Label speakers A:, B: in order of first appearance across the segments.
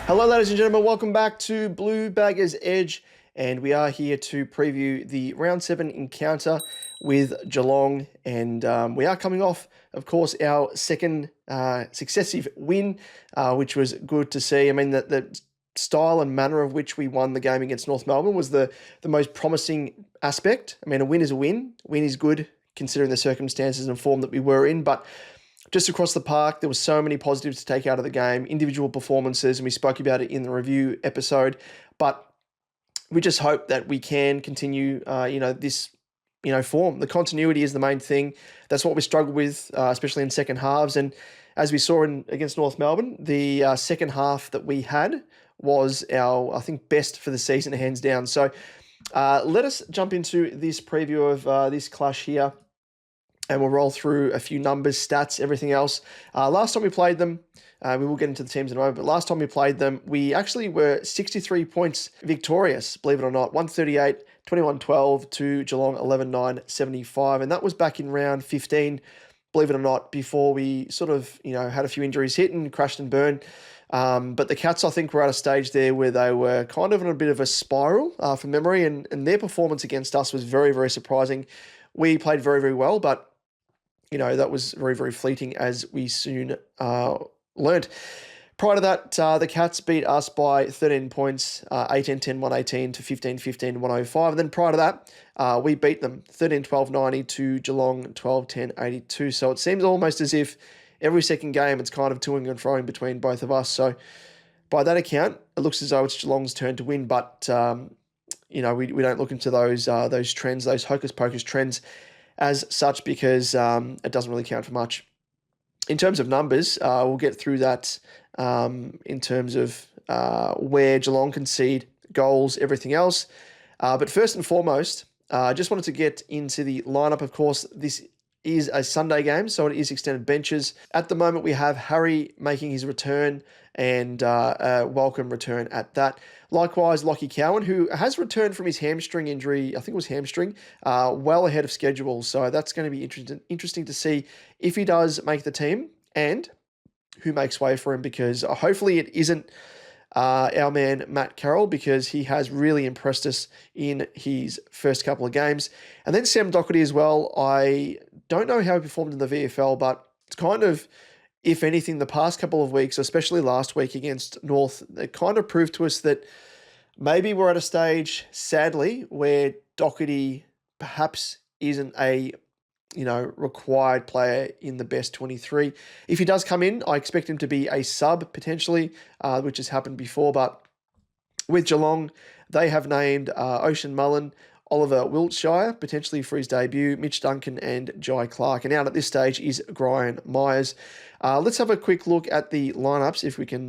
A: Hello, ladies and gentlemen. Welcome back to Bluebaggers Edge, and we are here to preview the Round 7 encounter with Geelong. And we are coming off, of course, our second successive win, which was good to see. I mean, the style and manner of which we won the game against North Melbourne was the most promising aspect. I mean, a win is a win. Win is good considering the circumstances and form that we were in, but just across the park, there were so many positives to take out of the game, individual performances, and we spoke about it in the review episode. But we just hope that we can continue, this, form. The continuity is the main thing. That's what we struggle with, especially in second halves. And as we saw against North Melbourne, the second half that we had was our, I think, best for the season, hands down. So let us jump into this preview of this clash here. And we'll roll through a few numbers, stats, everything else. Last time we played them, we will get into the teams in a moment, but last time we played them, we actually were 63 points victorious, believe it or not. 138, 21-12 to Geelong, 11-9, 75. And that was back in round 15, believe it or not, before we sort of, had a few injuries hit and crashed and burned. But the Cats, I think, were at a stage there where they were kind of in a bit of a spiral from memory, and their performance against us was very, very surprising. We played very, very well, but that was very, very fleeting, as we soon learned. Prior to that, the Cats beat us by 13 points, 18-10, 118 to 15-15, 105. And then prior to that, we beat them 13-12, 90 to Geelong, 12-10, 82. So it seems almost as if every second game it's kind of toing and froing between both of us. So by that account, it looks as though it's Geelong's turn to win. But, we don't look into those trends, those hocus-pocus trends as such, because it doesn't really count for much. In terms of numbers, we'll get through that in terms of where Geelong concede goals, everything else. But first and foremost, I just wanted to get into the lineup. Of course, this is a Sunday game, so it is extended benches. At the moment, we have Harry making his return, and a welcome return at that. Likewise, Lockie Cowan, who has returned from his hamstring injury, I think it was hamstring, well ahead of schedule. So that's going to be interesting to see if he does make the team and who makes way for him, because hopefully it isn't our man Matt Carroll, because he has really impressed us in his first couple of games. And then Sam Docherty as well. I don't know how he performed in the VFL, but it's kind of, if anything, the past couple of weeks, especially last week against North, it kind of proved to us that maybe we're at a stage, sadly, where Docherty perhaps isn't a required player in the best 23. If he does come in, I expect him to be a sub potentially, which has happened before. But with Geelong, they have named Ocean Mullen, Oliver Wiltshire, potentially for his debut, Mitch Duncan and Jai Clark. And out at this stage is Brian Myers. Let's have a quick look at the lineups, if we can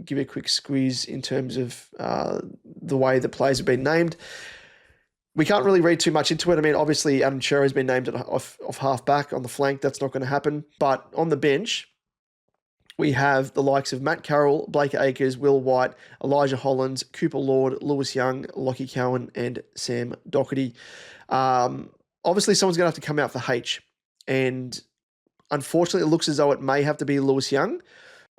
A: give a quick squeeze in terms of the way the players have been named. We can't really read too much into it. I mean, obviously, Adam Cherry has been named off half-back on the flank. That's not going to happen. But on the bench, we have the likes of Matt Carroll, Blake Acres, Will White, Elijah Hollands, Cooper Lord, Lewis Young, Lockie Cowan, and Sam Docherty. Obviously, someone's going to have to come out for H. And unfortunately, it looks as though it may have to be Lewis Young.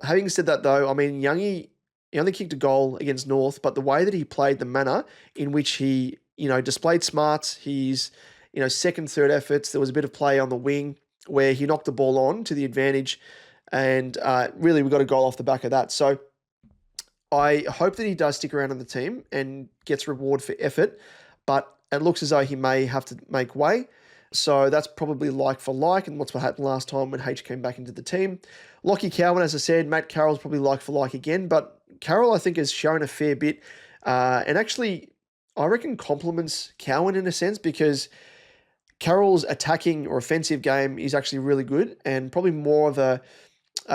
A: Having said that, though, I mean, Youngie, he only kicked a goal against North, but the way that he played, the manner in which he displayed smarts, his, second, third efforts, there was a bit of play on the wing where he knocked the ball on to the advantage, and really we got a goal off the back of that. So I hope that he does stick around on the team and gets reward for effort, but it looks as though he may have to make way. So that's probably like for like, and what's what happened last time when H came back into the team. Lockie Cowan, as I said, Matt Carroll's probably like for like again, but Carroll, I think, has shown a fair bit, and actually, I reckon complements Cowan in a sense, because Carroll's attacking or offensive game is actually really good and probably more of a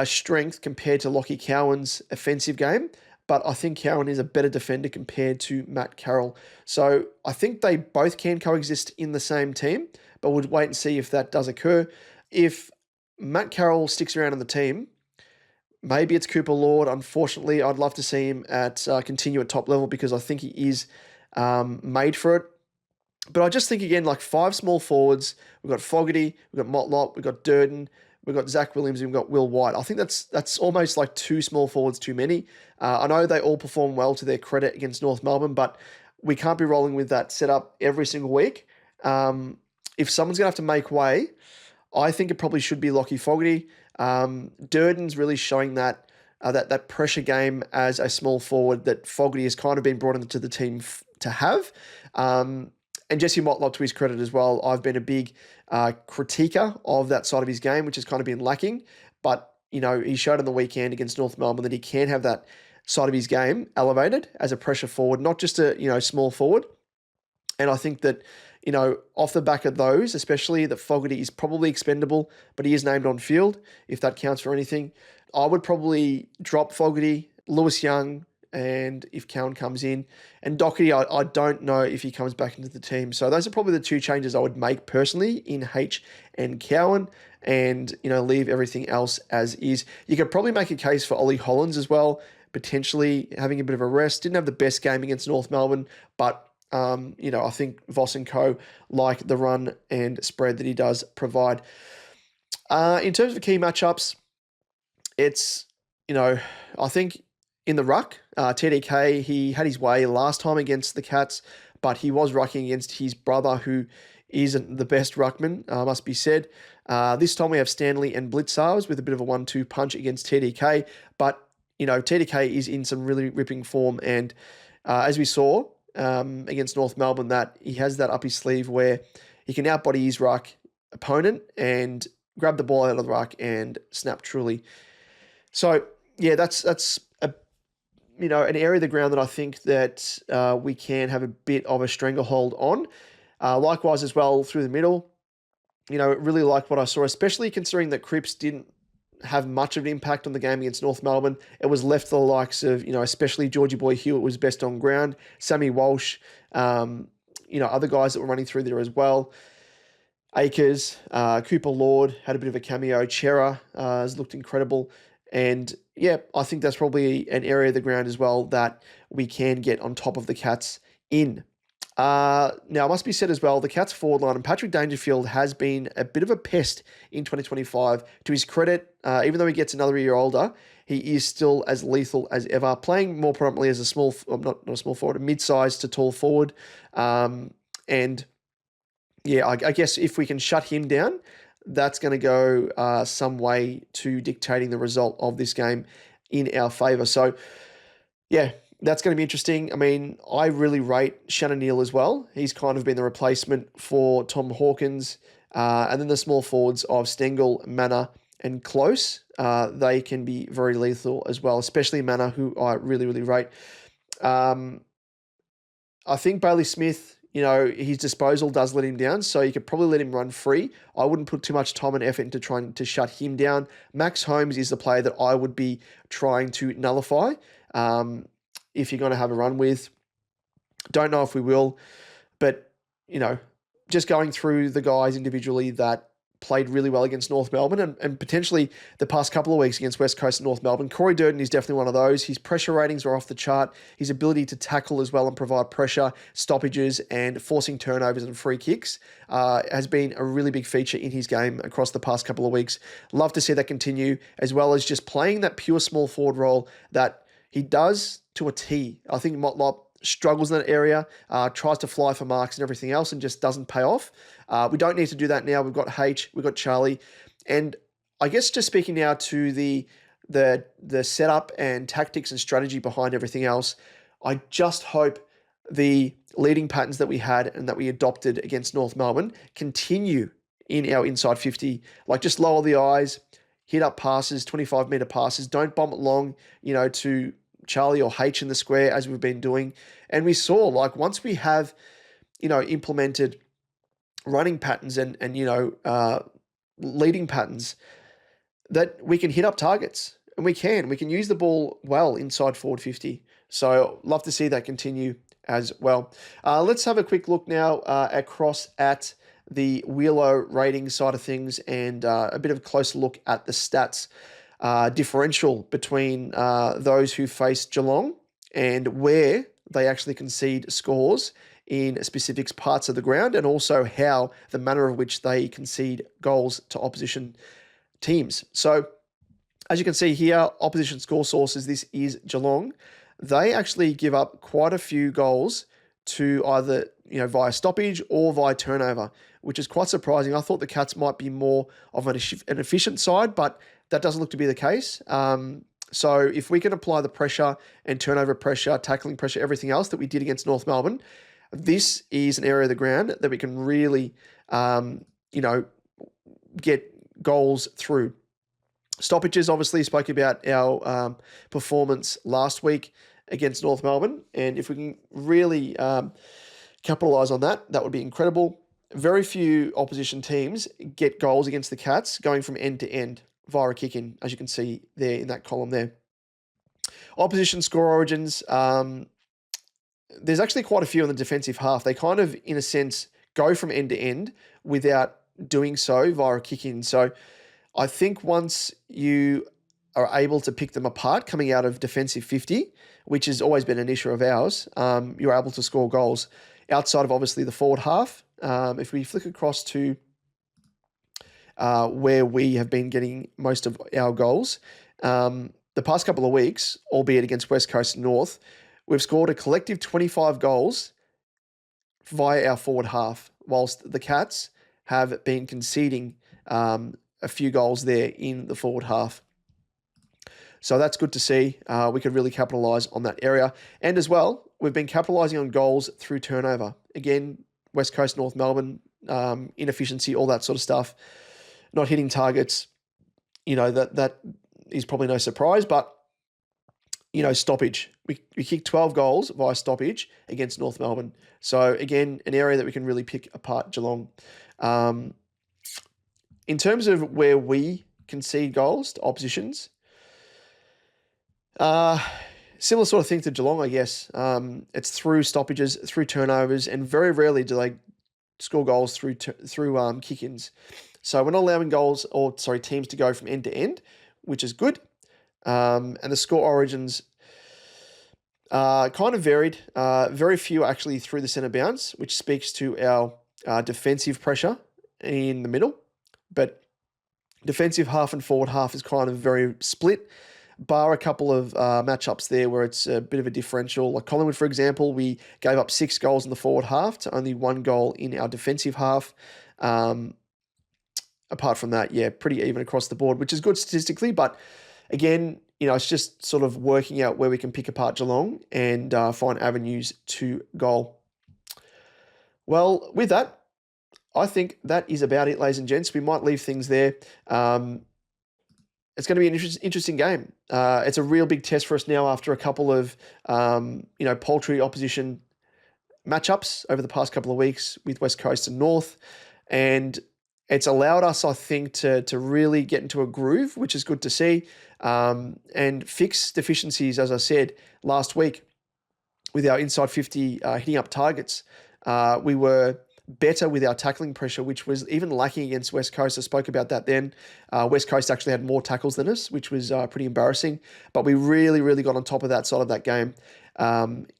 A: strength compared to Lockie Cowan's offensive game. But I think Cowan is a better defender compared to Matt Carroll. So I think they both can coexist in the same team, but we'll wait and see if that does occur. If Matt Carroll sticks around on the team, maybe it's Cooper Lord. Unfortunately, I'd love to see him continue at top level, because I think he is made for it. But I just think, again, like 5 small forwards. We've got Fogarty, we've got Motlop, we've got Durden, we've got Zach Williams, and we've got Will White. I think that's almost like two small forwards too many. I know they all perform well to their credit against North Melbourne, but we can't be rolling with that setup every single week. If someone's going to have to make way, I think it probably should be Lockie Fogarty. Durden's really showing that pressure game as a small forward that Fogarty has kind of been brought into the team to have. And Jesse Motlop, to his credit as well, I've been a big critiquer of that side of his game, which has kind of been lacking. But, he showed on the weekend against North Melbourne that he can have that side of his game elevated as a pressure forward, not just a, small forward. And I think that, off the back of those, especially that Fogarty is probably expendable, but he is named on field, if that counts for anything. I would probably drop Fogarty, Lewis Young, and if Cowan comes in. And Doherty, I don't know if he comes back into the team. So those are probably the two changes I would make personally in H and Cowan, and, leave everything else as is. You could probably make a case for Ollie Hollands as well, potentially having a bit of a rest. Didn't have the best game against North Melbourne, but I think Voss and co like the run and spread that he does provide. In terms of key matchups, it's, I think in the ruck, TDK, he had his way last time against the Cats, but he was rucking against his brother, who isn't the best ruckman, must be said. This time we have Stanley and Blitzars with a bit of a 1-2 punch against TDK, but, TDK is in some really ripping form, and as we saw against North Melbourne, that he has that up his sleeve where he can outbody his ruck opponent and grab the ball out of the ruck and snap truly. So, yeah, that's an area of the ground that I think that we can have a bit of a stranglehold on. Likewise as well through the middle, really like what I saw, especially considering that Cripps didn't have much of an impact on the game against North Melbourne. It was left to the likes of, especially Georgie Boy Hewitt was best on ground, Sammy Walsh, other guys that were running through there as well. Akers, Cooper Lord had a bit of a cameo. Chera has looked incredible. And yeah, I think that's probably an area of the ground as well that we can get on top of the Cats in. Now, it must be said as well, the Cats forward line and Patrick Dangerfield has been a bit of a pest in 2025. To his credit, even though he gets another year older, he is still as lethal as ever, playing more prominently as not a small forward, a mid-sized to tall forward. And yeah, I guess if we can shut him down, that's going to go some way to dictating the result of this game in our favour. So, yeah, that's going to be interesting. I mean, I really rate Shannon Neal as well. He's kind of been the replacement for Tom Hawkins. And then the small forwards of Stengel, Manor, and Close, they can be very lethal as well, especially Manor, who I really, really rate. I think Bailey Smith, his disposal does let him down, so you could probably let him run free. I wouldn't put too much time and effort into trying to shut him down. Max Holmes is the player that I would be trying to nullify if you're going to have a run with. Don't know if we will, but, just going through the guys individually that played really well against North Melbourne and potentially the past couple of weeks against West Coast and North Melbourne. Corey Durden is definitely one of those. His pressure ratings are off the chart. His ability to tackle as well and provide pressure, stoppages, and forcing turnovers and free kicks has been a really big feature in his game across the past couple of weeks. Love to see that continue, as well as just playing that pure small forward role that he does to a T. I think Motlop struggles in that area, tries to fly for marks and everything else and just doesn't pay off. We don't need to do that now. We've got H, we've got Charlie. And I guess just speaking now to the setup and tactics and strategy behind everything else, I just hope the leading patterns that we had and that we adopted against North Melbourne continue in our inside 50. Like, just lower the eyes, hit up passes, 25-metre passes. Don't bomb it long, to Charlie or H in the square as we've been doing. And we saw, like, once we have, implemented running patterns and leading patterns, that we can hit up targets. And we can use the ball well inside forward 50. So love to see that continue as well. Let's have a quick look now across at the Wheelo rating side of things and a bit of a closer look at the stats differential between those who face Geelong and where they actually concede scores in specific parts of the ground, and also how the manner of which they concede goals to opposition teams. So as you can see here, opposition score sources, this is Geelong. They actually give up quite a few goals to either, via stoppage or via turnover, which is quite surprising. I thought the Cats might be more of an efficient side, but that doesn't look to be the case. So if we can apply the pressure and turnover pressure, tackling pressure, everything else that we did against North Melbourne, this is an area of the ground that we can really, get goals through. Stoppages, obviously, spoke about our performance last week against North Melbourne. And if we can really capitalise on that, that would be incredible. Very few opposition teams get goals against the Cats going from end to end via a kick-in, as you can see there in that column there. Opposition score origins, there's actually quite a few in the defensive half. They kind of, in a sense, go from end to end without doing so via a kick-in. So I think once you are able to pick them apart coming out of defensive 50, which has always been an issue of ours, you're able to score goals outside of obviously the forward half. If we flick across to where we have been getting most of our goals, the past couple of weeks, albeit against West Coast and North, we've scored a collective 25 goals via our forward half, whilst the Cats have been conceding a few goals there in the forward half. So that's good to see. We could really capitalise on that area. And as well, we've been capitalising on goals through turnover. Again, West Coast, North Melbourne, inefficiency, all that sort of stuff. Not hitting targets, that is probably no surprise. But, stoppage. We kicked 12 goals via stoppage against North Melbourne. So, again, an area that we can really pick apart Geelong. In terms of where we concede goals to oppositions, similar sort of thing to Geelong, I guess. It's through stoppages, through turnovers, and very rarely do they score goals through kick-ins. So we're not allowing teams to go from end to end, which is good. And the score origins kind of varied. Very few actually through the centre bounce, which speaks to our defensive pressure in the middle. But defensive half and forward half is kind of very split, bar a couple of matchups there where it's a bit of a differential. Like Collingwood, for example, we gave up 6 goals in the forward half to only 1 goal in our defensive half. Apart from that, pretty even across the board, which is good statistically. But again, it's just sort of working out where we can pick apart Geelong and find avenues to goal. Well, with that, I think that is about it, ladies and gents. We might leave things there. It's going to be an interesting game. It's a real big test for us now after a couple of, paltry opposition matchups over the past couple of weeks with West Coast and North. And it's allowed us, I think, to really get into a groove, which is good to see, and fix deficiencies, as I said last week, with our inside 50 hitting up targets. We were better with our tackling pressure, which was even lacking against West Coast. I spoke about that then. West Coast actually had more tackles than us, which was pretty embarrassing. But we really, really got on top of that side of that game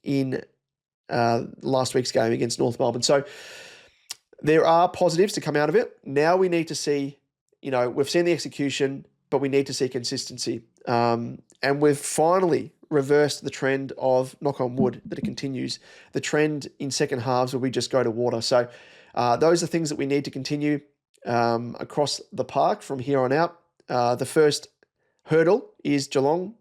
A: in last week's game against North Melbourne. So there are positives to come out of it. Now we need to see, we've seen the execution, but we need to see consistency. And we've finally reversed the trend of, knock on wood, that it continues, the trend in second halves where we just go to water. So those are things that we need to continue across the park from here on out. The first hurdle is Geelong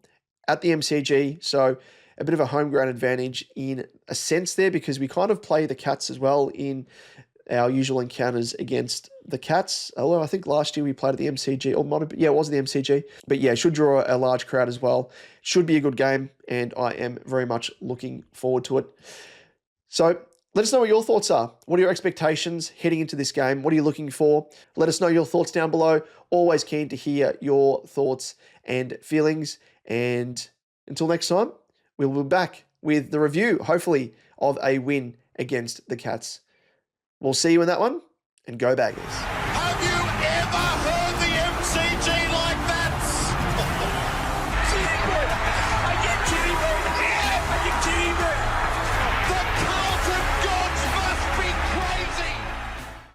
A: at the MCG. So a bit of a home ground advantage in a sense there, because we kind of play the Cats as well in our usual encounters against the Cats. Although I think last year we played at the MCG, or might have, it was the MCG. But should draw a large crowd as well. Should be a good game, and I am very much looking forward to it. So let us know what your thoughts are. What are your expectations heading into this game? What are you looking for? Let us know your thoughts down below. Always keen to hear your thoughts and feelings. And until next time, we'll be back with the review, hopefully, of a win against the Cats. We'll see you in that one, and go Baggers.